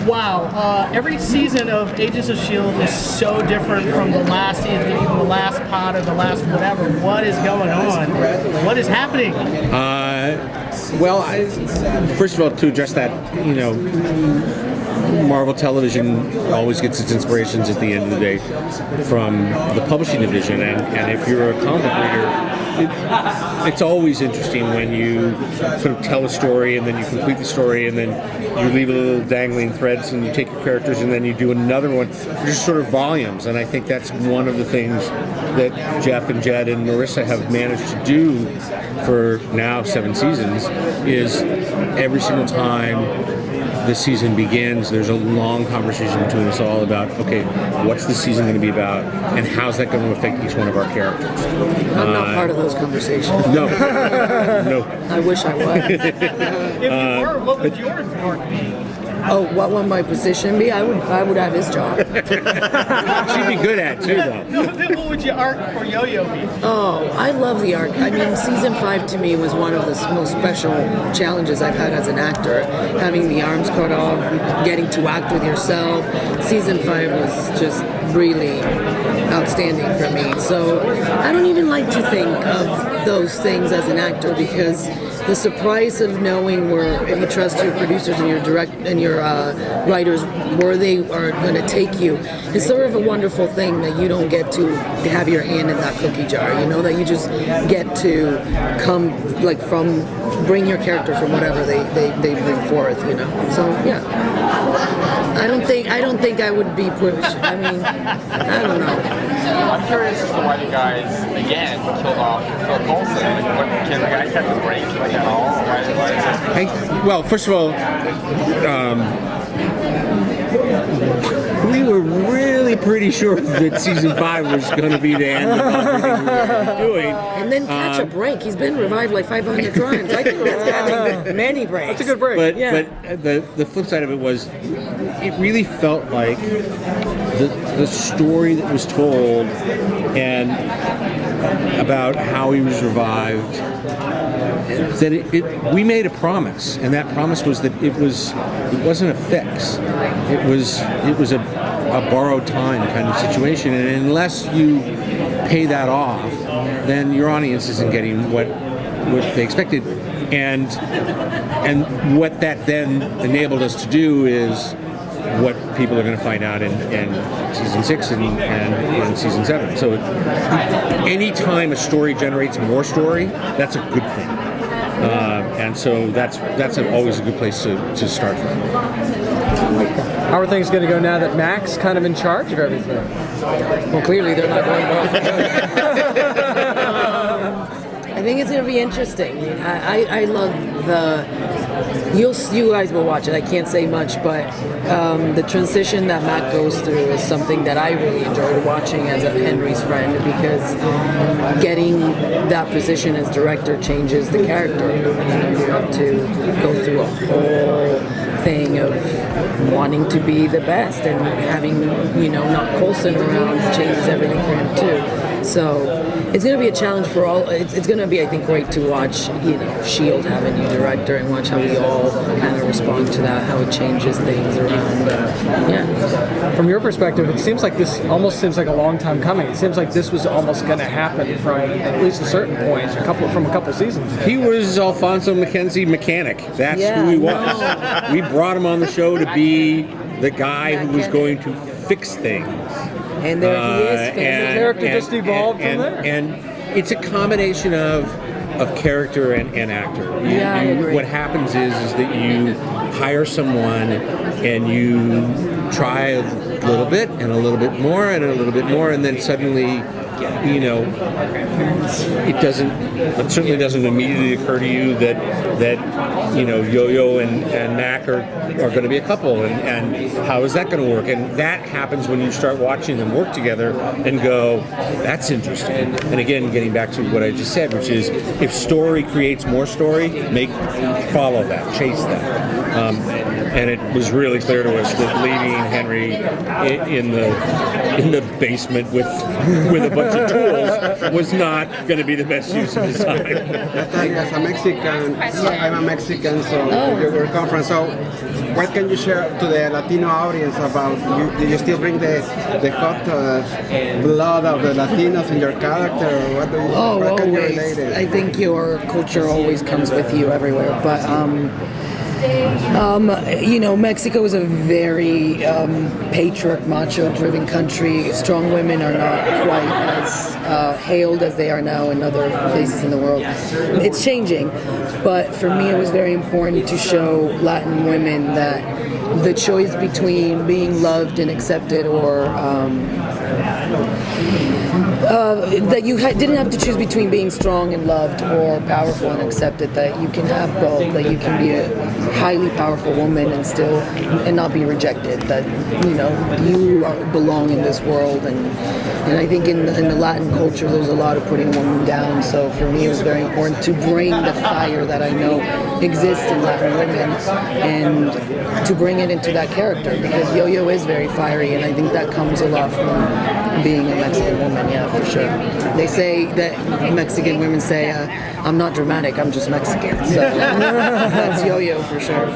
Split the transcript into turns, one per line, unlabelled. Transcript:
Wow, every season of Agents of S.H.I.E.L.D. is so different from the last season, even the last pod or the last whatever. What is going on? What is happening?
First of all, to address that, Marvel Television always gets its inspirations at the end of the day from the publishing division, and if you're a comic book reader, it's always interesting when you sort of tell a story and then you complete the story and then you leave a little dangling threads and you take your characters and then you do another one. They're just sort of volumes, and I think that's one of the things that Jeph and Jed and Marissa have managed to do for now 7 seasons is every single time the season begins, there's a long conversation between us all about, okay, what's the season going to be about, and how's that going to affect each one of our characters?
I'm not part of those conversations.
No.
I wish I was.
If you were, what would your arc be?
Oh, what would my position be? I would have his job.
She'd be good at it too, though.
What would your arc for YoYo be?
Oh, I love the arc. I mean, season 5 to me was one of the most special challenges I've had as an actor. Having the arms cut off, getting to act with yourself. Season 5 was just really outstanding for me. So I don't even like to think of those things as an actor, because the surprise of knowing where, if you trust your producers and your writers, where they are going to take you, is sort of a wonderful thing that you don't get to have your hand in that cookie jar. That you just get to come bring your character from whatever they bring forth. So yeah, I don't think I would be pushed. I mean, I don't know.
I'm curious as to why you guys, again, killed off Phil Coulson. Can the guy catch a break at all? Why is this?
Well, first of all, we were really pretty sure that season 5 was going to be the end of everything we were doing.
And then catch a break. He's been revived like 500 times. I think that's catching many breaks.
That's a good break.
But the flip side of it was, it really felt like the story that was told and about how he was revived, that we made a promise, and that promise was that it wasn't a fix. It was a borrowed time kind of situation, and unless you pay that off, then your audience isn't getting what they expected. And what that then enabled us to do is what people are going to find out in season 6 and season 7. So anytime a story generates more story, that's a good thing. And so that's always a good place to start from.
How are things going to go now that Mac's kind of in charge of everything?
Well, clearly they're not going well. I think it's going to be interesting. I love you guys will watch it. I can't say much, but the transition that Mac goes through is something that I really enjoyed watching as a Henry's friend, because getting that position as director changes the character. You have to go through a whole thing of wanting to be the best, and having not Coulson around changes everything for him too. So it's going to be a challenge for all. It's going to be, I think, great to watch, S.H.I.E.L.D. have a new director and watch how we all kind of respond to that, how it changes things around. Yeah.
From your perspective, it seems like this almost seems like a long time coming. It seems like this was almost going to happen from at least a certain point, from a couple seasons.
He was Alfonso McKenzie mechanic. That's who he was. No. We brought him on the show to be the guy who was going to fix things.
And there he is.
The character just evolved from there.
And it's a combination of character and actor.
I agree.
What happens is that you hire someone and you try a little bit and a little bit more and a little bit more, and then suddenly, it certainly doesn't immediately occur to you that YoYo and Mac are going to be a couple, and how is that going to work? And that happens when you start watching them work together and go, that's interesting. And again, getting back to what I just said, which is, if story creates more story, follow that, chase that. and it was really clear to us that leaving Henry in the basement with a bunch of tools was not going to be the best use of his time.
As a Mexican, I'm a Mexican, so your conference. So, what can you share to the Latino audience about you? Do you still bring the hot blood of the Latinos in your character, or what do you? What can you relate it?
I think your culture always comes with you everywhere, but Mexico is a very patriarch, macho-driven country. Strong women are not quite as hailed as they are now in other places in the world. It's changing, but for me it was very important to show Latin women that the choice between being loved and accepted or that you didn't have to choose between being strong and loved or powerful and accepted, that you can have both, that you can be a highly powerful woman and not be rejected, that you belong in this world, and I think in the Latin culture there's a lot of putting women down, so for me it was very important to bring the fire that I know exists in Latin women and to bring it into that character, because YoYo is very fiery, and I think that comes a lot from being a Mexican woman, yeah, for sure. They say that Mexican women say, I'm not dramatic, I'm just Mexican. So that's YoYo for sure.